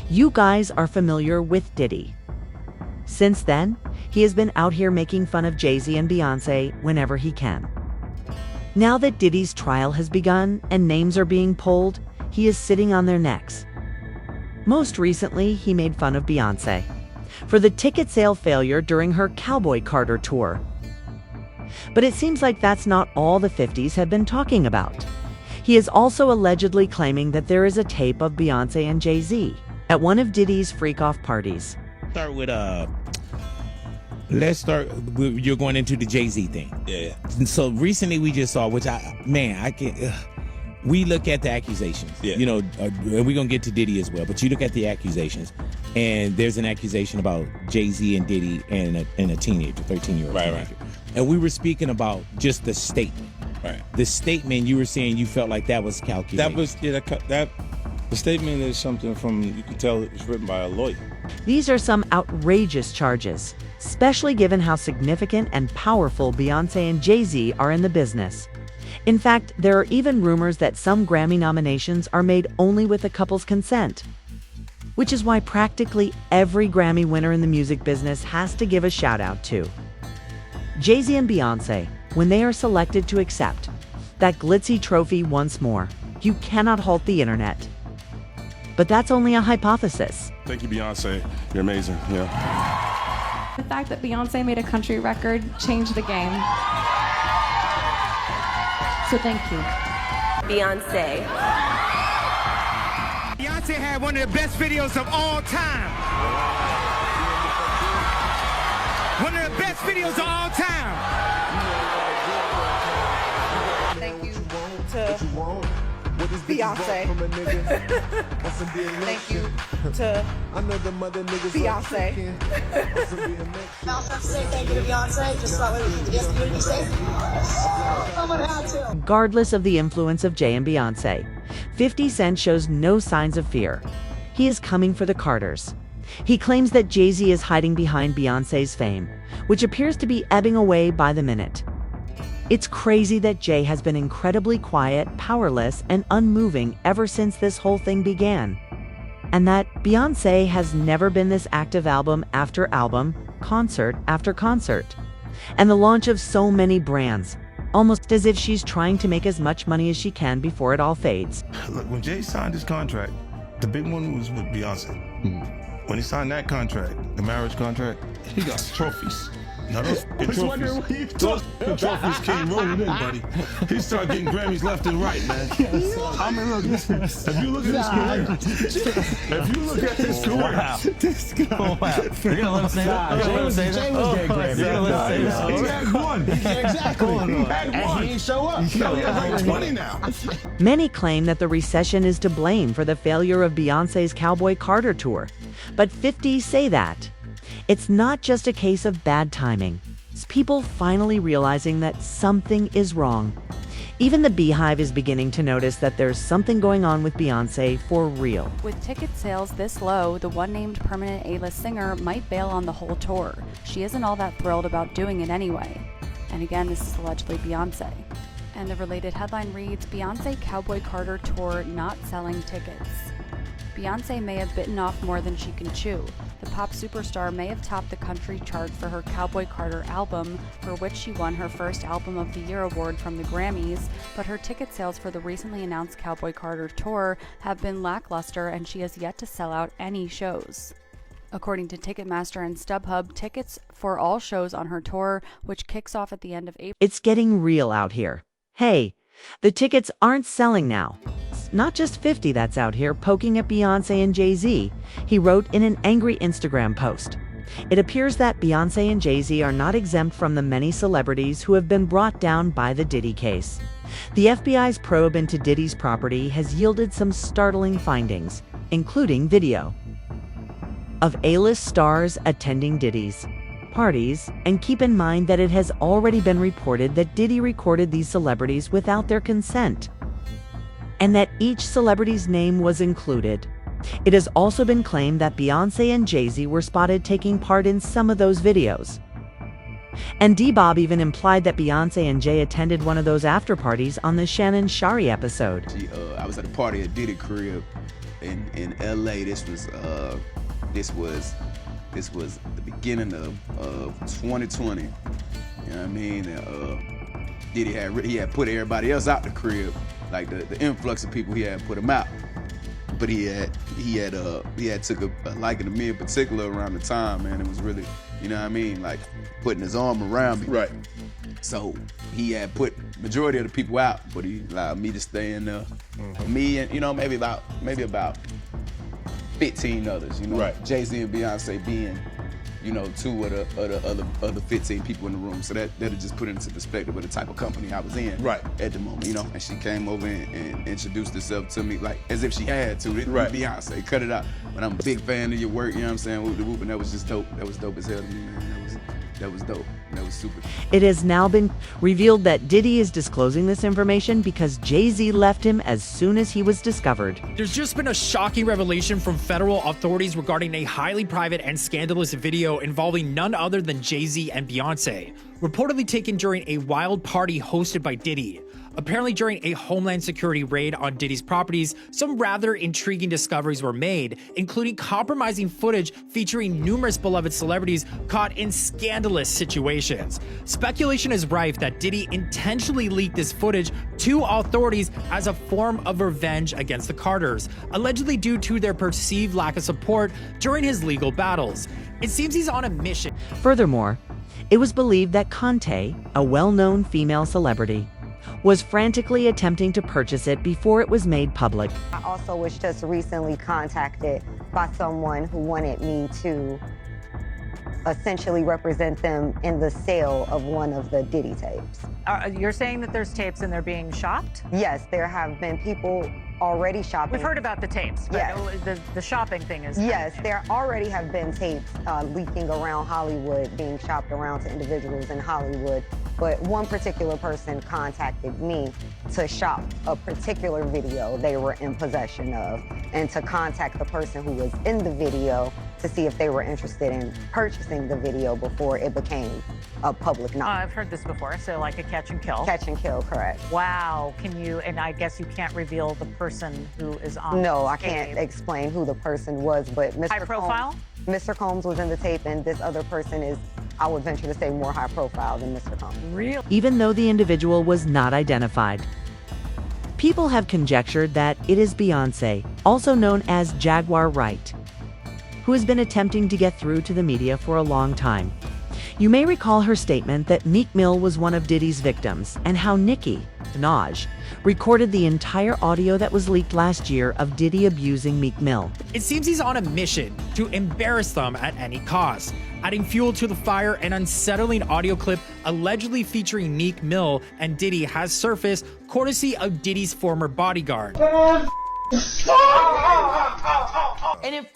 You guys are familiar with Diddy. Since then, he has been out here making fun of Jay-Z and Beyonce whenever he can. Now that Diddy's trial has begun and names are being pulled, he is sitting on their necks. Most recently, he made fun of Beyonce for the ticket sale failure during her Cowboy Carter tour. But it seems like that's not all the 50s have been talking about. He is also allegedly claiming that there is a tape of Beyonce and Jay-Z at one of Diddy's freak-off parties. Start with let's start with, you're going into the Jay-Z thing. Yeah. And so recently we just saw, which we look at the accusations, and we're going to get to Diddy as well, but you look at the accusations, and there's an accusation about Jay-Z and Diddy and a teenager, 13-year-old teenager. Right. And we were speaking about just the statement. Right. The statement, you were saying you felt like that was calculated. That was, the statement is something from, you can tell it was written by a lawyer. These are some outrageous charges, especially given how significant and powerful Beyonce and Jay-Z are in the business. In fact, there are even rumors that some Grammy nominations are made only with the couple's consent, which is why practically every Grammy winner in the music business has to give a shout out to Jay-Z and Beyonce when they are selected to accept that glitzy trophy once more. You cannot halt the internet. But that's only a hypothesis. Thank you, Beyonce. You're amazing. Yeah. The fact that Beyonce made a country record changed the game. So thank you. Beyonce. Beyonce had one of the best videos of all time. One of the best videos of all time. Thank you to Beyonce. Thank you to Beyonce. I also have to say thank you to Beyonce, just so that way we keep the guest community safe. Someone had to. Regardless of the influence of Jay and Beyonce, 50 Cent shows no signs of fear. He is coming for the Carters. He claims that Jay-Z is hiding behind Beyonce's fame, which appears to be ebbing away by the minute. It's crazy that Jay has been incredibly quiet, powerless, and unmoving ever since this whole thing began. And that Beyonce has never been this active album after album, concert after concert. And the launch of so many brands, almost as if she's trying to make as much money as she can before it all fades. Look, when Jay signed his contract, the big one was with Beyonce. When he signed that contract, the marriage contract, he got trophies. Now those trophies came rolling in, buddy. He started getting Grammys left and right, man. I mean, look, if you look at his career, You're gonna let him say that? Jay was getting Grammys. He had one. Exactly. He had one. And he didn't show up. No, he has like 20 now. Many claim that the recession is to blame for the failure of Beyonce's Cowboy Carter tour, but 50 say that it's not just a case of bad timing. It's people finally realizing that something is wrong. Even the Beehive is beginning to notice that there's something going on with Beyonce for real. With ticket sales this low, the one-named permanent A-list singer might bail on the whole tour. She isn't all that thrilled about doing it anyway. And again, this is allegedly Beyonce. And the related headline reads, Beyonce Cowboy Carter Tour not selling tickets. Beyonce may have bitten off more than she can chew. The pop superstar may have topped the country chart for her Cowboy Carter album, for which she won her first Album of the Year award from the Grammys, but her ticket sales for the recently announced Cowboy Carter tour have been lackluster and she has yet to sell out any shows. According to Ticketmaster and StubHub, tickets for all shows on her tour, which kicks off at the end of April. It's getting real out here. Hey, the tickets aren't selling now. It's not just 50 that's out here poking at Beyonce and Jay-Z, he wrote in an angry Instagram post. It appears that Beyonce and Jay-Z are not exempt from the many celebrities who have been brought down by the Diddy case. The FBI's probe into Diddy's property has yielded some startling findings, including video of A-list stars attending Diddy's parties, and keep in mind that it has already been reported that Diddy recorded these celebrities without their consent, and that each celebrity's name was included. It has also been claimed that Beyonce and Jay-Z were spotted taking part in some of those videos. And D-Bob even implied that Beyonce and Jay attended one of those after parties on the Shannon Shari episode. I was at a party at Diddy crib, in LA. This was the beginning of 2020. You know what I mean? Diddy had put everybody else out the crib, like the influx of people, he had put them out. But he had took a liking to me in particular around the time, man. It was really, you know what I mean, like putting his arm around me. Right. So he had put majority of the people out, but he allowed me to stay in there. Me and, you know, maybe about 15 others, you know. Right. Jay-Z and Beyonce being, you know, 2 of the other 15 people in the room. So that'll just put it into perspective of the type of company I was in at the moment, you know. And she came over and introduced herself to me like as if she had to. Beyonce, cut it out. But I'm a big fan of your work, you know what I'm saying? Whoop the whoop, and that was just dope. That was dope as hell to me, man. That was dope. That was super. It has now been revealed that Diddy is disclosing this information because Jay-Z left him as soon as he was discovered. There's just been a shocking revelation from federal authorities regarding a highly private and scandalous video involving none other than Jay-Z and Beyonce, reportedly taken during a wild party hosted by Diddy. Apparently, during a Homeland Security raid on Diddy's properties, some rather intriguing discoveries were made, including compromising footage featuring numerous beloved celebrities caught in scandalous situations. Speculation is rife that Diddy intentionally leaked this footage to authorities as a form of revenge against the Carters, allegedly due to their perceived lack of support during his legal battles. It seems he's on a mission. Furthermore, it was believed that Conte, a well-known female celebrity, was frantically attempting to purchase it before it was made public. I also was just recently contacted by someone who wanted me to essentially represent them in the sale of one of the Diddy tapes. You're saying that there's tapes and they're being shopped? Yes, there have been people already shopping. We've heard about the tapes, but yes. The shopping thing is... Yes, there already have been tapes leaking around Hollywood, being shopped around to individuals in Hollywood. But one particular person contacted me to shop a particular video they were in possession of and to contact the person who was in the video to see if they were interested in purchasing the video before it became a public knowledge. I've heard this before, so like a catch and kill. Catch and kill, correct. Wow, can you, and I guess you can't reveal the person who is on No, I tape. can't explain who the person was, but Mr. High profile? Mr. Combs was in the tape, and this other person is, I would venture to say, more high profile than Mr. Combs. Really? Even though the individual was not identified. People have conjectured that it is Beyonce, also known as Jaguar Wright, who has been attempting to get through to the media for a long time. You may recall her statement that Meek Mill was one of Diddy's victims, and how Nicki Minaj recorded the entire audio that was leaked last year of Diddy abusing Meek Mill. It seems he's on a mission to embarrass them at any cost. Adding fuel to the fire, an unsettling audio clip allegedly featuring Meek Mill and Diddy has surfaced, courtesy of Diddy's former bodyguard. And then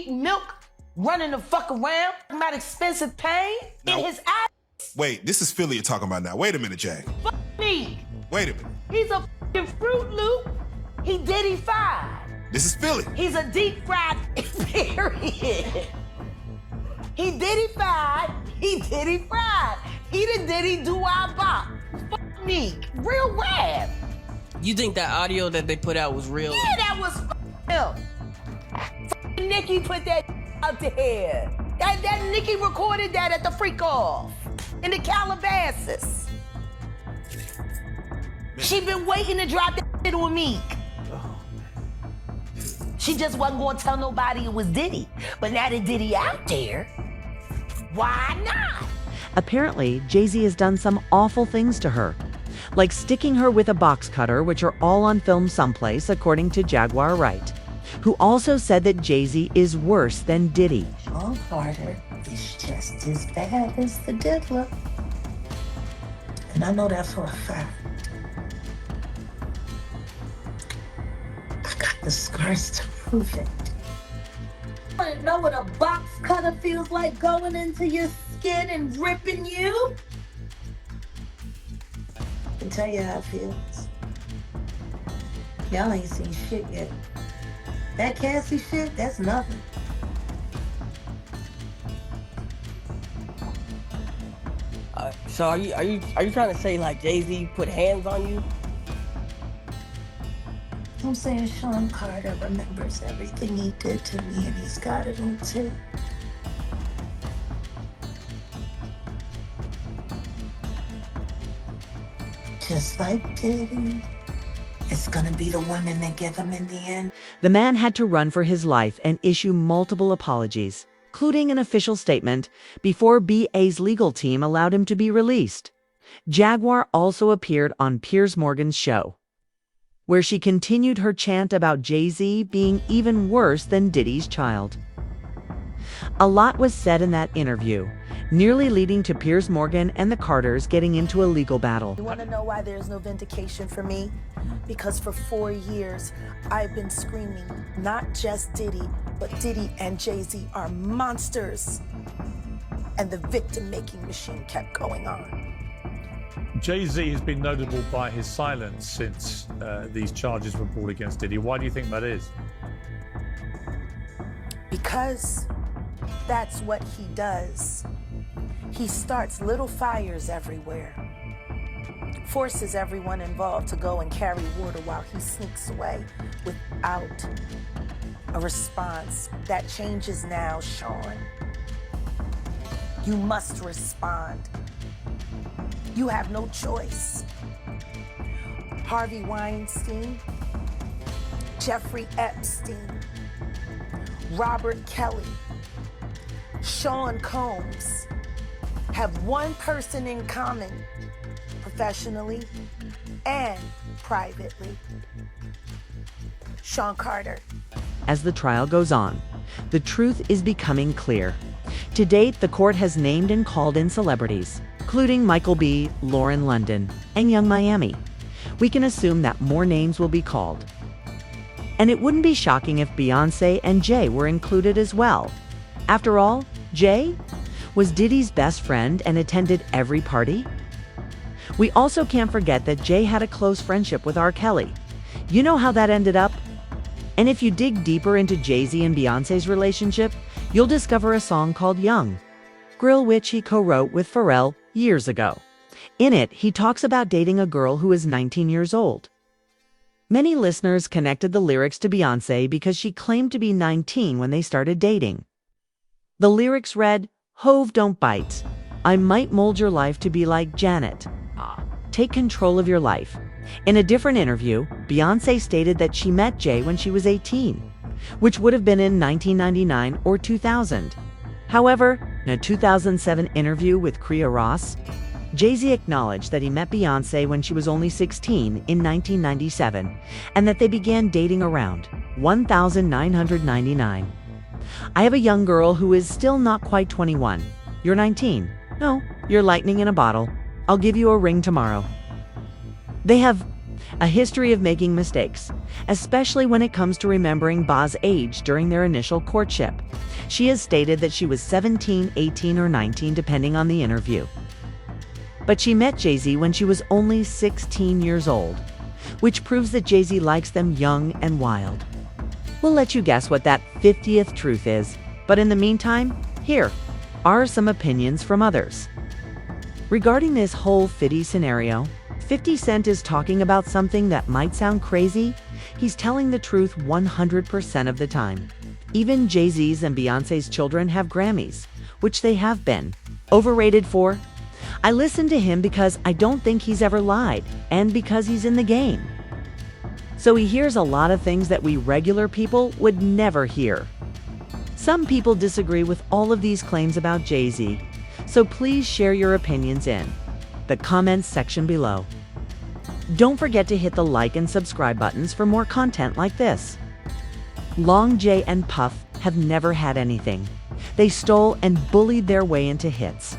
Milk running the fuck around about expensive pain in his ass. Wait, this is Philly you're talking about now. Wait a minute, Jag. Fuck me. Wait a minute. He's a fucking Fruit Loop. He Diddy-fied. This is Philly. He's a deep fried period. He Diddy-fied. He Diddy-fried. He the Diddy do-I-bop. Fuck me. Real rap. You think that audio that they put out was real? Yeah, that was him. Nicki put that out there. That Nicki recorded that at the freak off in the Calabasas. She been waiting to drop that shit on Meek. She just wasn't gonna tell nobody it was Diddy. But now that Diddy out there, why not? Apparently, Jay-Z has done some awful things to her, like sticking her with a box cutter, which are all on film someplace, according to Jaguar Wright, who also said that Jay-Z is worse than Diddy. Sean Carter is just as bad as the diddler. And I know that for a fact. I got the scars to prove it. You wanna know what a box cutter feels like going into your skin and ripping you? I can tell you how it feels. Y'all ain't seen shit yet. That Cassie shit, that's nothing. So are you trying to say like Jay-Z put hands on you? I'm saying Sean Carter remembers everything he did to me, and he's got it on tape. Just like Diddy, it's gonna be the women that get him in the end. The man had to run for his life and issue multiple apologies, including an official statement, before BA's legal team allowed him to be released. Jaguar also appeared on Piers Morgan's show, where she continued her chant about Jay-Z being even worse than Diddy's child. A lot was said in that interview, nearly leading to Piers Morgan and the Carters getting into a legal battle. You want to know why there's no vindication for me? Because for 4 years, I've been screaming, not just Diddy, but Diddy and Jay-Z are monsters. And the victim-making machine kept going on. Jay-Z has been notable by his silence since these charges were brought against Diddy. Why do you think that is? Because that's what he does. He starts little fires everywhere, forces everyone involved to go and carry water while he sneaks away without a response. That changes now, Sean. You must respond. You have no choice. Harvey Weinstein, Jeffrey Epstein, Robert Kelly, Sean Combs have one person in common, professionally and privately: Sean Carter. As the trial goes on, the truth is becoming clear. To date, the court has named and called in celebrities, including Michael B., Lauren London, and Young Miami. We can assume that more names will be called. And it wouldn't be shocking if Beyonce and Jay were included as well. After all, Jay was Diddy's best friend and attended every party. We also can't forget that Jay had a close friendship with R. Kelly. You know how that ended up? And if you dig deeper into Jay-Z and Beyonce's relationship, you'll discover a song called Young, which he co-wrote with Pharrell years ago. In it, he talks about dating a girl who is 19 years old. Many listeners connected the lyrics to Beyonce because she claimed to be 19 when they started dating. The lyrics read, "Hove, don't bite. I might mold your life to be like Janet. Take control of your life." In a different interview, Beyonce stated that she met Jay when she was 18, which would have been in 1999 or 2000. However, in a 2007 interview with Kria Ross, Jay-Z acknowledged that he met Beyonce when she was only 16 in 1997, and that they began dating around 1999. "I have a young girl who is still not quite 21. You're 19. No, you're lightning in a bottle. I'll give you a ring tomorrow." They have a history of making mistakes, especially when it comes to remembering Ba's age during their initial courtship. She has stated that she was 17, 18, or 19, depending on the interview. But she met Jay-Z when she was only 16 years old, which proves that Jay-Z likes them young and wild. We'll let you guess what that 50th truth is, but in the meantime, here are some opinions from others. Regarding this whole 50 scenario, 50 Cent is talking about something that might sound crazy. He's telling the truth 100% of the time. Even Jay-Z's and Beyonce's children have Grammys, which they have been overrated for. I listen to him because I don't think he's ever lied, and because he's in the game. So he hears a lot of things that we regular people would never hear. Some people disagree with all of these claims about Jay-Z, so please share your opinions in the comments section below. Don't forget to hit the like and subscribe buttons for more content like this. Long J and Puff have never had anything. They stole and bullied their way into hits.